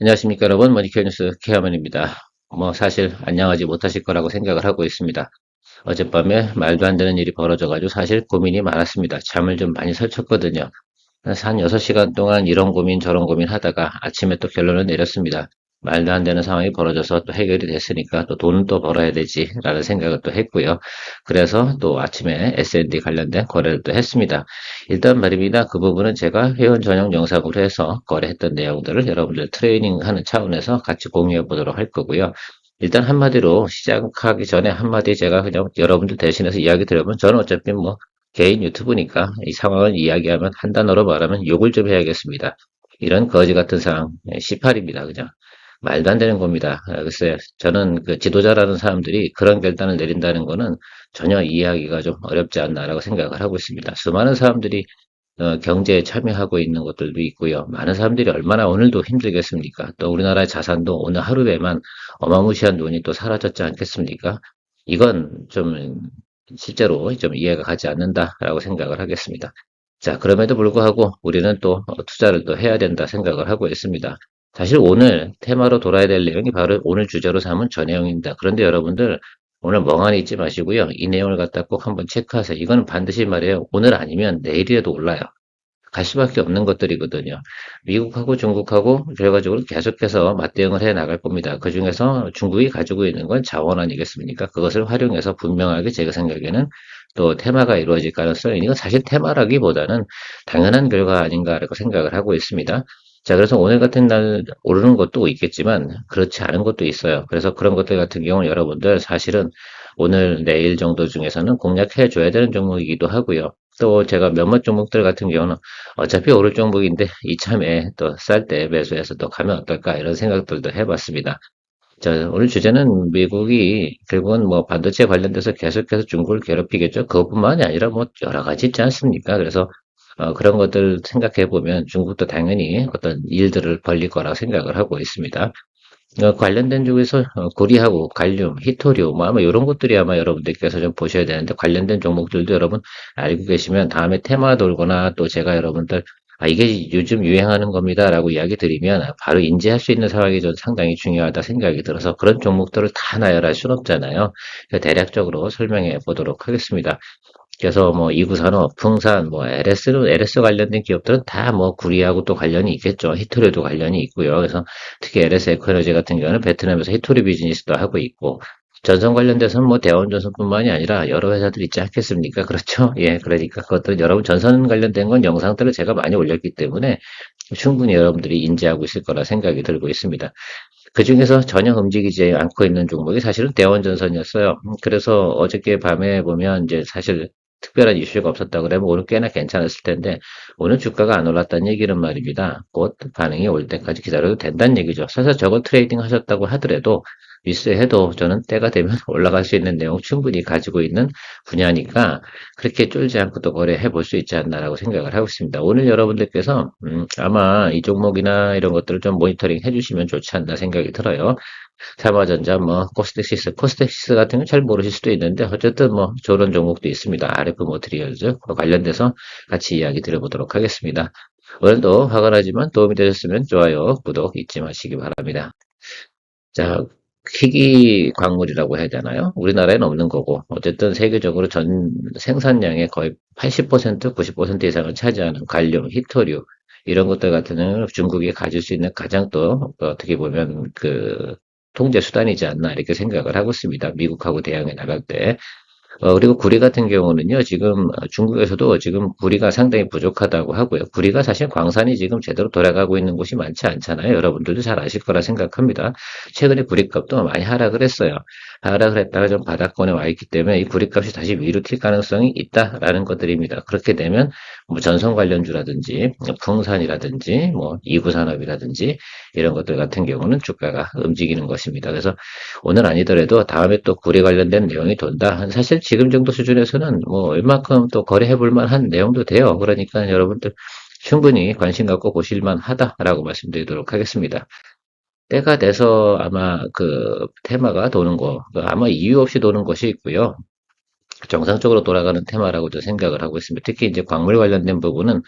안녕하십니까 여러분, 머니케어뉴스 케어맨입니다. 사실 안녕하지 못하실 거라고 생각을 하고 있습니다. 어젯밤에 말도 안 되는 일이 벌어져가지고 사실 고민이 많았습니다. 잠을 좀 많이 설쳤거든요. 그래서 한 6시간 동안 이런 고민 저런 고민 하다가 아침에 또 결론을 내렸습니다. 말도 안 되는 상황이 벌어져서 또 해결이 됐으니까 또 돈은 또 벌어야 되지라는 생각을 또 했고요. 그래서 또 아침에 S&D 관련된 거래를 또 했습니다. 일단 말입니다. 그 부분은 제가 회원 전용 영상으로 해서 거래했던 내용들을 여러분들 트레이닝하는 차원에서 같이 공유해 보도록 할 거고요. 일단 한마디로 시작하기 전에 한마디 제가 그냥 여러분들 대신해서 이야기 드려보면 저는 어차피 개인 유튜브니까 이 상황을 이야기하면 한 단어로 말하면 욕을 좀 해야겠습니다. 이런 거지 같은 상황, 18입니다. 그냥. 말도 안 되는 겁니다. 글쎄요. 저는 그 지도자라는 사람들이 그런 결단을 내린다는 거는 전혀 이해하기가 좀 어렵지 않나라고 생각을 하고 있습니다. 수많은 사람들이 경제에 참여하고 있는 것들도 있고요. 많은 사람들이 얼마나 오늘도 힘들겠습니까? 또 우리나라의 자산도 오늘 하루에만 어마무시한 돈이 또 사라졌지 않겠습니까? 이건 좀 실제로 좀 이해가 가지 않는다라고 생각을 하겠습니다. 자, 그럼에도 불구하고 우리는 또 투자를 또 해야 된다 생각을 하고 있습니다. 사실 오늘 테마로 돌아야 될 내용이 바로 오늘 주제로 삼은 저 내용입니다. 그런데 여러분들 오늘 멍하니 있지 마시고요. 이 내용을 갖다 꼭 한번 체크하세요. 이거는 반드시 말이에요. 오늘 아니면 내일이라도 올라요. 갈 수밖에 없는 것들이거든요. 미국하고 중국하고 결과적으로 계속해서 맞대응을 해 나갈 겁니다. 그중에서 중국이 가지고 있는 건 자원 아니겠습니까? 그것을 활용해서 분명하게 제가 생각에는 또 테마가 이루어질 가능성이, 이건 사실 테마라기보다는 당연한 결과 아닌가라고 생각을 하고 있습니다. 자, 그래서 오늘 같은 날 오르는 것도 있겠지만 그렇지 않은 것도 있어요. 그래서 그런 것들 같은 경우는 여러분들 사실은 오늘 내일 정도 중에서는 공략해 줘야 되는 종목이기도 하고요. 또 제가 몇몇 종목들 같은 경우는 어차피 오를 종목인데 이참에 또 쌀 때 매수해서 또 가면 어떨까 이런 생각들도 해봤습니다. 자, 오늘 주제는 미국이 결국은 반도체 관련돼서 계속해서 중국을 괴롭히겠죠. 그것뿐만이 아니라 여러 가지 있지 않습니까? 그래서 그런 것들 생각해 보면 중국도 당연히 어떤 일들을 벌릴 거라고 생각을 하고 있습니다. 관련된 쪽에서 구리하고 갈륨, 히토류, 아마 이런 것들이 아마 여러분들께서 좀 보셔야 되는데, 관련된 종목들도 여러분 알고 계시면 다음에 테마 돌거나 또 제가 여러분들 이게 요즘 유행하는 겁니다라고 이야기 드리면 바로 인지할 수 있는 상황이 좀 상당히 중요하다 생각이 들어서 그런 종목들을 다 나열할 수는 없잖아요. 그래서 대략적으로 설명해 보도록 하겠습니다. 그래서 이구산업, 풍산, LS 관련된 기업들은 다 구리하고 또 관련이 있겠죠. 히토리도 관련이 있고요. 그래서 특히 LS 에코에너지 같은 경우는 베트남에서 히토리 비즈니스도 하고 있고, 전선 관련돼서는 대원전선뿐만이 아니라 여러 회사들 있지 않겠습니까? 그렇죠? 예, 그러니까 그것들 여러분 전선 관련된 건 영상들을 제가 많이 올렸기 때문에 충분히 여러분들이 인지하고 있을 거라 생각이 들고 있습니다. 그 중에서 전혀 움직이지 않고 있는 종목이 사실은 대원전선이었어요. 그래서 어저께 밤에 보면 이제 사실 특별한 이슈가 없었다 그러면 오늘 꽤나 괜찮았을 텐데 오늘 주가가 안 올랐다는 얘기는 말입니다. 곧 반응이 올 때까지 기다려도 된다는 얘기죠. 사실 저거 트레이딩 하셨다고 하더라도 미스해도 저는 때가 되면 올라갈 수 있는 내용 충분히 가지고 있는 분야니까 그렇게 쫄지 않고 또 거래해 볼 수 있지 않나라고 생각을 하고 있습니다. 오늘 여러분들께서 아마 이 종목이나 이런 것들을 좀 모니터링 해주시면 좋지 않나 생각이 들어요. 삼화전자, 코스닥시스 같은 건 잘 모르실 수도 있는데 어쨌든 저런 종목도 있습니다. RF 모트리얼즈 관련돼서 같이 이야기 드려보도록 하겠습니다. 오늘도 화가 나지만 도움이 되셨으면 좋아요, 구독 잊지 마시기 바랍니다. 자, 희귀 광물이라고 해야 되나요? 우리나라에는 없는 거고, 어쨌든 세계적으로 전 생산량의 거의 80%, 90% 이상을 차지하는 갈륨, 히토류, 이런 것들 같은 경우는 중국이 가질 수 있는 가장 또 어떻게 보면 그 통제 수단이지 않나 이렇게 생각을 하고 있습니다. 미국하고 대항해 나갈 때. 그리고 구리 같은 경우는요, 지금 중국에서도 지금 구리가 상당히 부족하다고 하고요. 구리가 사실 광산이 지금 제대로 돌아가고 있는 곳이 많지 않잖아요. 여러분들도 잘 아실 거라 생각합니다. 최근에 구리값도 많이 하락을 했어요. 하락을 했다가 좀 바닥권에 와 있기 때문에 이 구리값이 다시 위로 튈 가능성이 있다라는 것들입니다. 그렇게 되면 전선 관련주라든지 풍산이라든지 이구산업이라든지 이런 것들 같은 경우는 주가가 움직이는 것입니다. 그래서 오늘 아니더라도 다음에 또 구리 관련된 내용이 돈다. 사실 지금 정도 수준에서는 얼마큼 또 거래해 볼 만한 내용도 돼요. 그러니까 여러분들 충분히 관심 갖고 보실 만하다라고 말씀드리도록 하겠습니다. 때가 돼서 아마 그 테마가 도는 거, 아마 이유 없이 도는 것이 있고요. 정상적으로 돌아가는 테마라고도 생각을 하고 있습니다. 특히 이제 광물 관련된 부분은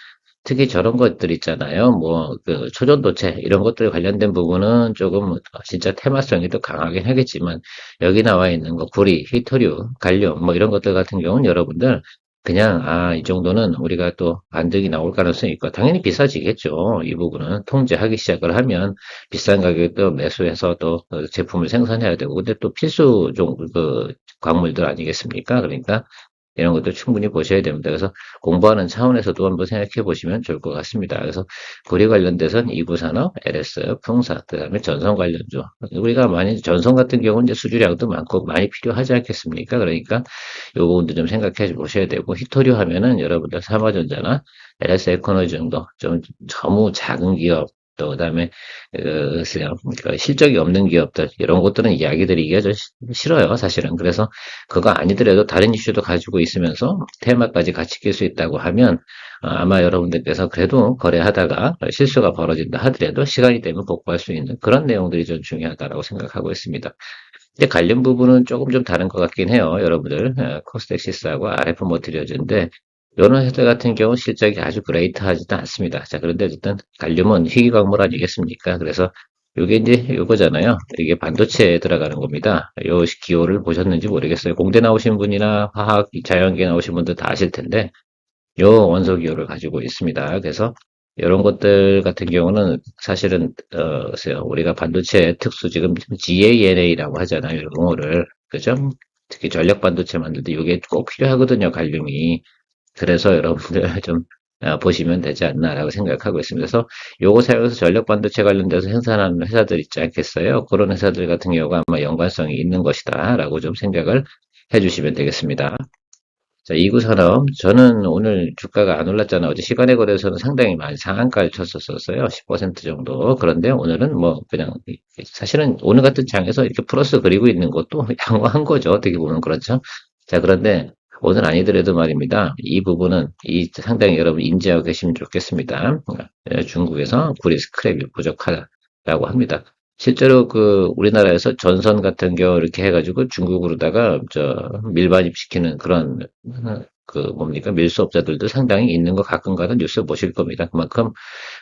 특히 저런 것들 있잖아요. 뭐, 초전도체, 이런 것들 관련된 부분은 조금, 진짜 테마성이 더 강하긴 하겠지만, 여기 나와 있는 거, 구리, 히토류, 갈륨, 뭐, 이런 것들 같은 경우는 여러분들, 그냥, 이 정도는 우리가 또 반등이 나올 가능성이 있고, 당연히 비싸지겠죠. 이 부분은. 통제하기 시작을 하면, 비싼 가격에 또 매수해서 또 제품을 생산해야 되고, 근데 또 필수 광물들 아니겠습니까? 그러니까, 이런 것도 충분히 보셔야 됩니다. 그래서 공부하는 차원에서도 한번 생각해 보시면 좋을 것 같습니다. 그래서 고리 관련돼서는 이구산업, LS, 풍사, 그다음에 전선 관련주. 우리가 많이 전선 같은 경우는 이제 수주량도 많고 많이 필요하지 않겠습니까? 그러니까 요 부분도 좀 생각해 보셔야 되고 히토류 하면은 여러분들 삼화전자나 LS 에코노지 정도 좀 너무 작은 기업 또 그다음에 글쎄요, 실적이 없는 기업들 이런 것들은 이야기 드리기가 좀 싫어요, 사실은. 그래서 그거 아니더라도 다른 이슈도 가지고 있으면서 테마까지 같이 낄 수 있다고 하면 아마 여러분들께서 그래도 거래하다가 실수가 벌어진다 하더라도 시간이 되면 복구할 수 있는 그런 내용들이 좀 중요하다라고 생각하고 있습니다. 근데 관련 부분은 조금 좀 다른 것 같긴 해요, 여러분들. 코스닥시스하고 RF 머티리얼즈인데 이런 회사 같은 경우 실적이 아주 그레이트하지도 않습니다. 자, 그런데 어쨌든 갈륨은 희귀광물 아니겠습니까? 그래서 요게 이제 요거잖아요. 이게 반도체에 들어가는 겁니다. 요 기호를 보셨는지 모르겠어요. 공대 나오신 분이나 화학, 자연계 나오신 분들 다 아실 텐데 요 원소 기호를 가지고 있습니다. 그래서 이런 것들 같은 경우는 사실은 글쎄요, 우리가 반도체 특수 지금 GaNA라고 하잖아요. 용어를 그죠? 특히 전력 반도체 만들 때 이게 꼭 필요하거든요. 갈륨이. 그래서 여러분들 좀 보시면 되지 않나라고 생각하고 있습니다. 그래서 요거 사용해서 전력 반도체 관련돼서 생산하는 회사들 있지 않겠어요? 그런 회사들 같은 경우가 아마 연관성이 있는 것이다라고 좀 생각을 해주시면 되겠습니다. 자, 이구 산업. 저는 오늘 주가가 안 올랐잖아요. 어제 시간의 거래에서는 상당히 많이 상한가를 쳤었어요. 10% 정도. 그런데 오늘은 뭐 그냥 사실은 오늘 같은 장에서 이렇게 플러스 그리고 있는 것도 양호한 거죠. 어떻게 보면 그렇죠. 자, 그런데 오늘 아니더라도 말입니다. 이 부분은 상당히 여러분 인지하고 계시면 좋겠습니다. 중국에서 구리 스크랩이 부족하다라고 합니다. 실제로 우리나라에서 전선 같은 경우 이렇게 해가지고 중국으로다가 밀반입시키는 그런 뭡니까 밀수업자들도 상당히 있는 거 가끔가다 뉴스 보실 겁니다. 그만큼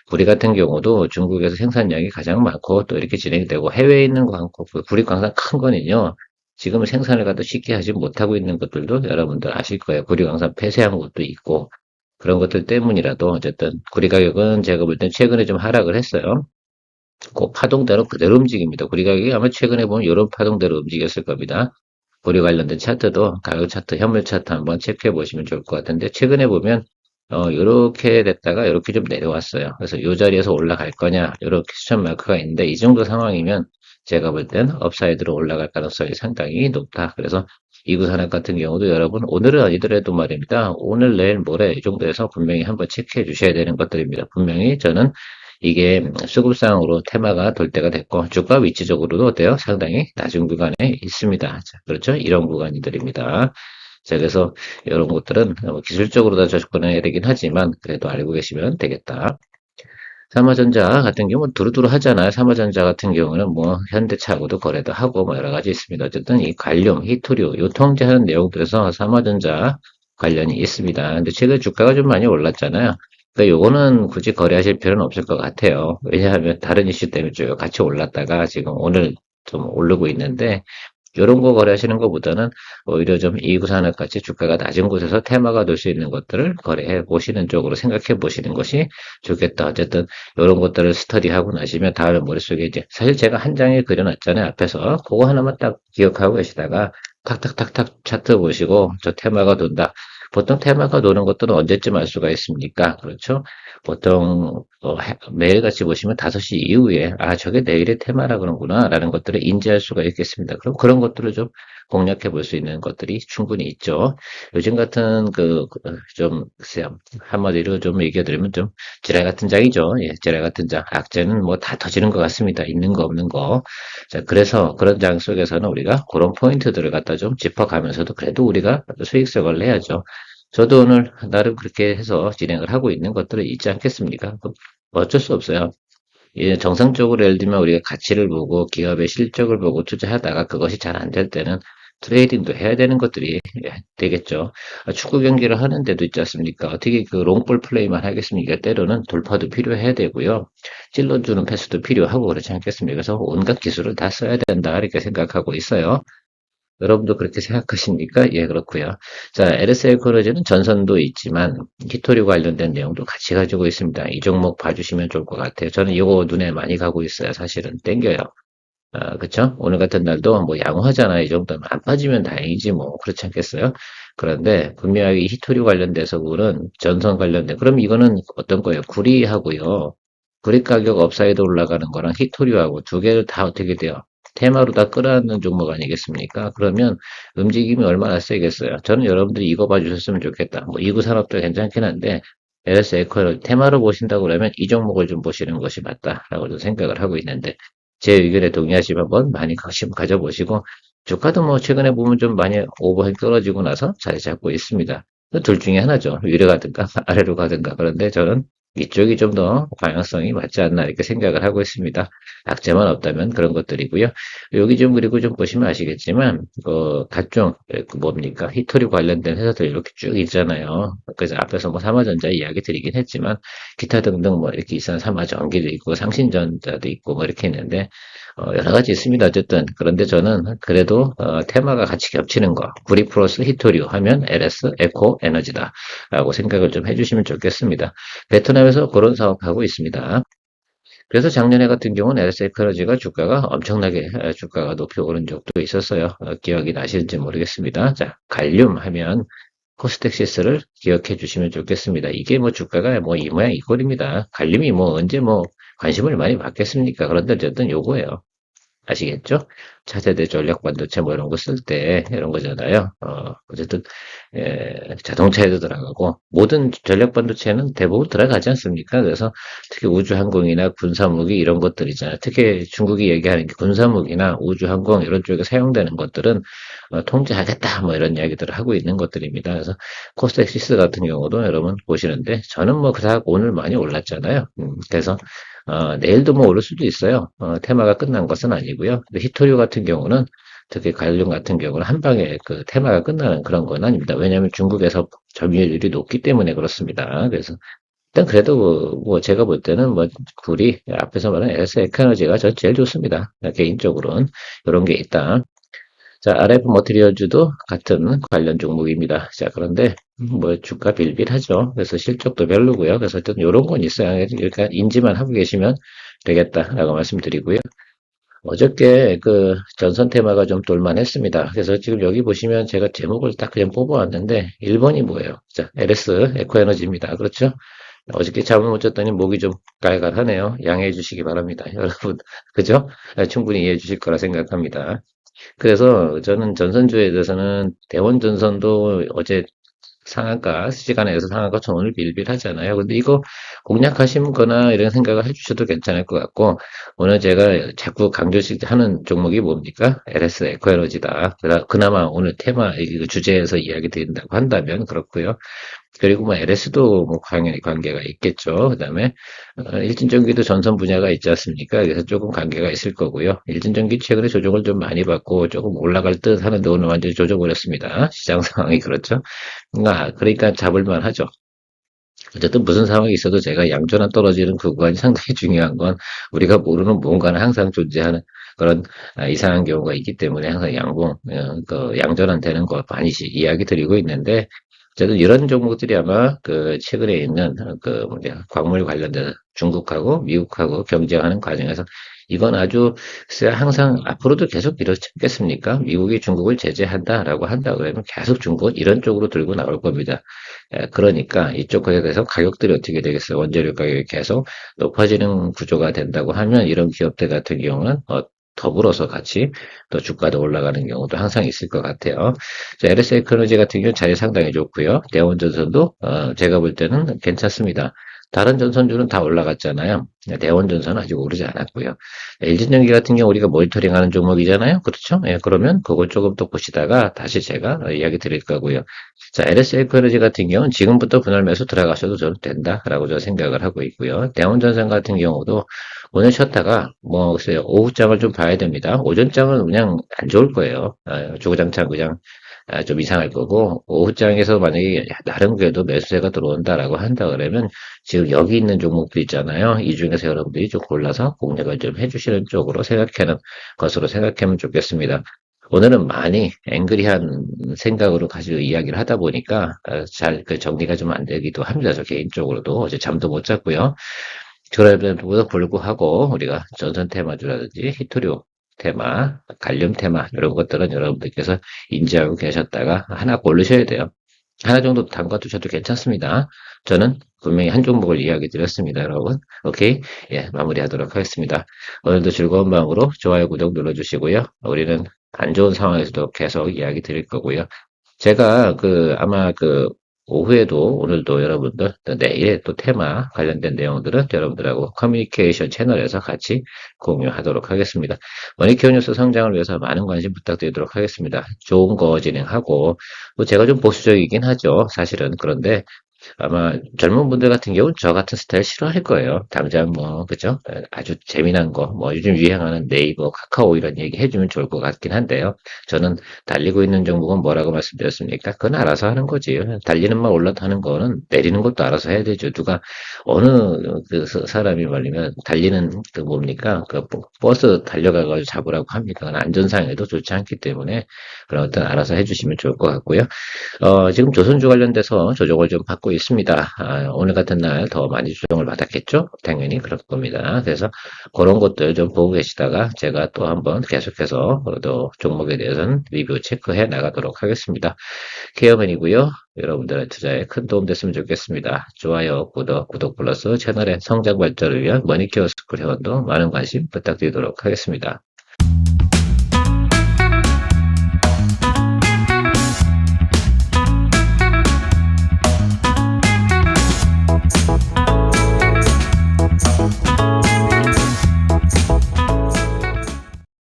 구리 같은 경우도 중국에서 생산량이 가장 많고 또 이렇게 진행되고 해외에 있는 구리 광산 큰 거는요. 지금 생산을 갖다 쉽게 하지 못하고 있는 것들도 여러분들 아실 거예요. 구리 광산 폐쇄한 것도 있고 그런 것들 때문이라도 어쨌든 구리 가격은 제가 볼 땐 최근에 좀 하락을 했어요. 그 파동대로 그대로 움직입니다. 구리 가격이 아마 최근에 보면 이런 파동대로 움직였을 겁니다. 구리 관련된 차트도 가격 차트, 현물 차트 한번 체크해 보시면 좋을 것 같은데 최근에 보면 이렇게 됐다가 이렇게 좀 내려왔어요. 그래서 이 자리에서 올라갈 거냐 이렇게 수천 마크가 있는데 이 정도 상황이면 제가 볼 땐 업사이드로 올라갈 가능성이 상당히 높다. 그래서 이구산업 같은 경우도 여러분 오늘은 아니더라도 말입니다. 오늘 내일 모레 이 정도에서 분명히 한번 체크해 주셔야 되는 것들입니다. 분명히 저는 이게 수급상으로 테마가 돌 때가 됐고 주가 위치적으로도 어때요? 상당히 낮은 구간에 있습니다. 자, 그렇죠? 이런 구간들입니다. 자, 그래서 이런 것들은 기술적으로 다 접근해야 되긴 하지만 그래도 알고 계시면 되겠다. 삼화전자 같은 경우는 두루두루 하잖아요. 삼화전자 같은 경우는 뭐 현대차하고도 거래도 하고 뭐 여러 가지 있습니다. 어쨌든 이 관련, 히토류, 요 통제하는 내용들에서 삼화전자 관련이 있습니다. 근데 최근 주가가 좀 많이 올랐잖아요. 그러니까 요거는 굳이 거래하실 필요는 없을 것 같아요. 왜냐하면 다른 이슈 때문에 쭉 같이 올랐다가 지금 오늘 좀 오르고 있는데 이런 거 거래하시는 것보다는 오히려 좀 이구산업 같이 주가가 낮은 곳에서 테마가 될 수 있는 것들을 거래해 보시는 쪽으로 생각해 보시는 것이 좋겠다. 어쨌든 이런 것들을 스터디하고 나시면 다음에 머릿속에 이제 사실 제가 한 장에 그려놨잖아요. 앞에서 그거 하나만 딱 기억하고 계시다가 탁탁탁탁 차트 보시고 저 테마가 돈다. 보통 테마가 도는 것들은 언제쯤 알 수가 있습니까? 그렇죠? 보통 매일같이 보시면 5시 이후에 저게 내일의 테마라 그런구나 라는 것들을 인지할 수가 있겠습니다. 그럼 그런 것들을 좀 공략해 볼 수 있는 것들이 충분히 있죠. 요즘 같은 좀 글쎄요 한마디로 좀 얘기해 드리면 좀 지랄 같은 장이죠. 예, 지랄 같은 장. 악재는 뭐 다 터지는 것 같습니다. 있는 거 없는 거. 자, 그래서 그런 장 속에서는 우리가 그런 포인트들을 갖다 좀 짚어가면서도 그래도 우리가 수익성을 내야죠. 저도 오늘 나름 그렇게 해서 진행을 하고 있는 것들은 있지 않겠습니까? 어쩔 수 없어요. 예, 정상적으로 예를 들면 우리가 가치를 보고 기업의 실적을 보고 투자하다가 그것이 잘 안 될 때는 트레이딩도 해야 되는 것들이 되겠죠. 축구 경기를 하는데도 있지 않습니까? 어떻게 그 롱볼 플레이만 하겠습니까? 때로는 돌파도 필요해야 되고요. 찔러주는 패스도 필요하고 그렇지 않겠습니까? 그래서 온갖 기술을 다 써야 된다 이렇게 생각하고 있어요. 여러분도 그렇게 생각하십니까? 예, 그렇고요. 자, LSL 커러지는 전선도 있지만 히토리 관련된 내용도 같이 가지고 있습니다. 이 종목 봐주시면 좋을 것 같아요. 저는 이거 눈에 많이 가고 있어요. 사실은 땡겨요. 그쵸? 오늘 같은 날도 뭐 양호하잖아요. 이 정도면 안 빠지면 다행이지 뭐 그렇지 않겠어요? 그런데 분명하게 이 히토류 관련돼서 그런 전선 관련된 그럼 이거는 어떤 거예요? 구리하고요. 구리 가격 업사이드 올라가는 거랑 히토류하고 두 개를 다 어떻게 돼요? 테마로 다 끌어안는 종목 아니겠습니까? 그러면 움직임이 얼마나 세겠어요? 저는 여러분들이 이거 봐주셨으면 좋겠다. 뭐 이구 산업도 괜찮긴 한데 LS 에코를 테마로 보신다고 그러면 이 종목을 좀 보시는 것이 맞다라고 좀 생각을 하고 있는데 제 의견에 동의하시면 한번 많이 관심 가져보시고 주가도 뭐 최근에 보면 좀 많이 오버행 떨어지고 나서 자리 잡고 있습니다. 둘 중에 하나죠. 위로 가든가 아래로 가든가. 그런데 저는 이쪽이 좀 더 방향성이 맞지 않나 이렇게 생각을 하고 있습니다. 악재만 없다면 그런 것들이고요. 여기 좀 그리고 좀 보시면 아시겠지만 각종 그 뭡니까 히토리 관련된 회사들 이렇게 쭉 있잖아요. 그래서 앞에서 뭐 삼화전자 이야기 드리긴 했지만 기타 등등 뭐 이렇게 있는 삼화전기도 있고 상신전자도 있고 뭐 이렇게 있는데 여러 가지 있습니다. 어쨌든 그런데 저는 그래도 테마가 같이 겹치는 거 구리 플러스 히토류 하면 LS 에코 에너지다라고 생각을 좀 해주시면 좋겠습니다. 베트남에서 그런 사업하고 있습니다. 그래서 작년에 같은 경우는 LS 에너지가 주가가 엄청나게 주가가 높이 오른 적도 있었어요. 기억이 나시는지 모르겠습니다. 자, 갈륨 하면 코스닥시스를 기억해 주시면 좋겠습니다. 이게 뭐 주가가 뭐 이 모양 이 꼴입니다. 갈륨이 뭐 언제 뭐 관심을 많이 받겠습니까? 그런데 어쨌든 요거예요. 아시겠죠? 차세대 전력 반도체 뭐 이런 거 쓸 때 이런 거잖아요. 어쨌든 자동차에도 들어가고 모든 전력 반도체는 대부분 들어가지 않습니까? 그래서 특히 우주항공이나 군사무기 이런 것들 있잖아요. 특히 중국이 얘기하는 게 군사무기나 우주항공 이런 쪽에 사용되는 것들은 통제하겠다 뭐 이런 이야기들을 하고 있는 것들입니다. 그래서 코스닥시스 같은 경우도 여러분 보시는데 저는 뭐 그닥 오늘 많이 올랐잖아요. 그래서 내일도 뭐 오를 수도 있어요. 테마가 끝난 것은 아니고요. 근데 히토류 같은 경우는 특히 관련 같은 경우는 한 방에 그 테마가 끝나는 그런 건 아닙니다. 왜냐하면 중국에서 점유율이 높기 때문에 그렇습니다. 그래서 일단 그래도 뭐 제가 볼 때는 뭐 굴이 앞에서 말한 LS 에너지가 저 제일 좋습니다. 개인적으로는 이런 게 있다. 자, RF 머티리얼즈도 같은 관련 종목입니다. 자, 그런데 뭐 주가 빌빌하죠. 그래서 실적도 별로고요. 그래서 어쨌든 이런 건 있어야 그러니까 인지만 하고 계시면 되겠다라고 말씀드리고요. 어저께 그 전선 테마가 좀 돌만했습니다. 그래서 지금 여기 보시면 제가 제목을 딱 그냥 뽑아왔는데 1번이 뭐예요? 자, LS 에코에너지입니다. 그렇죠? 어저께 잠을 못 잤더니 목이 좀 깔깔하네요. 양해해 주시기 바랍니다. 여러분, 그죠? 충분히 이해해 주실 거라 생각합니다. 그래서 저는 전선주에 대해서는 대원 전선도 어제 상한가, 시간에서 상한가 전원을 빌빌하잖아요. 근데 이거 공략하신 거나 이런 생각을 해주셔도 괜찮을 것 같고, 오늘 제가 자꾸 강조식 하는 종목이 뭡니까? LS 에코에너지다. 그나마 오늘 테마, 이 주제에서 이야기 드린다고 한다면 그렇고요. 그리고 뭐 LS도 뭐 당연히 관계가 있겠죠. 그다음에 일진전기도 전선 분야가 있지 않습니까? 그래서 조금 관계가 있을 거고요. 일진전기 최근에 조정을 좀 많이 받고 조금 올라갈 듯 하는데 오늘 완전히 조져버렸습니다. 시장 상황이 그렇죠. 그러니까 잡을만 하죠. 어쨌든 무슨 상황이 있어도 제가 양전환 떨어지는 그 구간이 상당히 중요한 건 우리가 모르는 뭔가는 항상 존재하는 그런 이상한 경우가 있기 때문에 항상 그 양전환 되는 거 많이 이야기 드리고 있는데 저는 이런 종목들이 아마 그 최근에 있는 그 뭐냐 광물 관련된 중국하고 미국하고 경쟁하는 과정에서 이건 아주 글쎄 항상 앞으로도 계속 이렇지 않겠습니까? 미국이 중국을 제재한다라고 한다 그러면 계속 중국은 이런 쪽으로 들고 나올 겁니다. 그러니까 이쪽 에대해서 가격들이 어떻게 되겠어요? 원재료 가격이 계속 높아지는 구조가 된다고 하면 이런 기업들 같은 경우는 더불어서 같이 또 주가도 올라가는 경우도 항상 있을 것 같아요. LS 에너지 같은 경우는 자리 상당히 좋고요. 대원전선도 제가 볼 때는 괜찮습니다. 다른 전선주는 다 올라갔잖아요. 대원전선은 아직 오르지 않았고요. LG전기 같은 경우 우리가 모니터링하는 종목이잖아요. 그렇죠? 예, 그러면 그걸 조금 또 보시다가 다시 제가 이야기 드릴 거고요. 자, LS 에너지 같은 경우는 지금부터 분할 매수 들어가셔도 저는 된다라고 저는 생각을 하고 있고요. 대원전선 같은 경우도 오늘 쉬었다가 뭐 글쎄요 오후장을 좀 봐야 됩니다. 오전장은 그냥 안 좋을 거예요. 주구장창 그냥 좀 이상할 거고 오후장에서 만약에 나름 그래도 매수세가 들어온다라고 한다 그러면 지금 여기 있는 종목들 있잖아요. 이 중에서 여러분들이 좀 골라서 공략을 좀 해주시는 쪽으로 생각하는 것으로 생각하면 좋겠습니다. 오늘은 많이 앵그리한 생각으로 가지고 이야기를 하다 보니까 잘 그 정리가 좀 안 되기도 합니다. 저 개인적으로도 어제 잠도 못 잤고요. 그럼에도 불구하고 우리가 전선 테마주라든지 히토리오 테마, 갈륨 테마 이런 것들은 여러분들께서 인지하고 계셨다가 하나 고르셔야 돼요. 하나 정도 담가 두셔도 괜찮습니다. 저는 분명히 한 종목을 이야기 드렸습니다, 여러분. 오케이? 예, 마무리하도록 하겠습니다. 오늘도 즐거운 마음으로 좋아요, 구독 눌러주시고요. 우리는 안 좋은 상황에서도 계속 이야기 드릴 거고요. 제가 아마 오후에도 오늘도 여러분들 또 내일의 또 테마 관련된 내용들은 여러분들하고 커뮤니케이션 채널에서 같이 공유하도록 하겠습니다. 머니케어 뉴스 성장을 위해서 많은 관심 부탁드리도록 하겠습니다. 좋은 거 진행하고 또 제가 좀 보수적이긴 하죠. 사실은. 그런데 아마 젊은 분들 같은 경우는 저 같은 스타일 싫어할 거예요. 당장 뭐, 그죠? 아주 재미난 거, 뭐 요즘 유행하는 네이버, 카카오 이런 얘기 해주면 좋을 것 같긴 한데요. 저는 달리고 있는 종목은 뭐라고 말씀드렸습니까? 그건 알아서 하는 거지. 달리는 말 올라타는 거는 내리는 것도 알아서 해야 되죠. 누가, 어느 사람이 말이면 달리는 뭡니까? 버스 달려가가지고 잡으라고 합니까? 그건 안전상에도 좋지 않기 때문에 그런 것들 알아서 해주시면 좋을 것 같고요. 지금 조선주 관련돼서 조정을 좀 받고 있습니다. 오늘 같은 날 더 많이 조정을 받았겠죠? 당연히 그럴 겁니다. 그래서 그런 것들 좀 보고 계시다가 제가 또 한번 계속해서 또 종목에 대해서는 리뷰 체크해 나가도록 하겠습니다. 케어맨이고요. 여러분들의 투자에 큰 도움 됐으면 좋겠습니다. 좋아요, 구독 플러스 채널의 성장 발전을 위한 머니케어 스쿨 회원도 많은 관심 부탁드리도록 하겠습니다.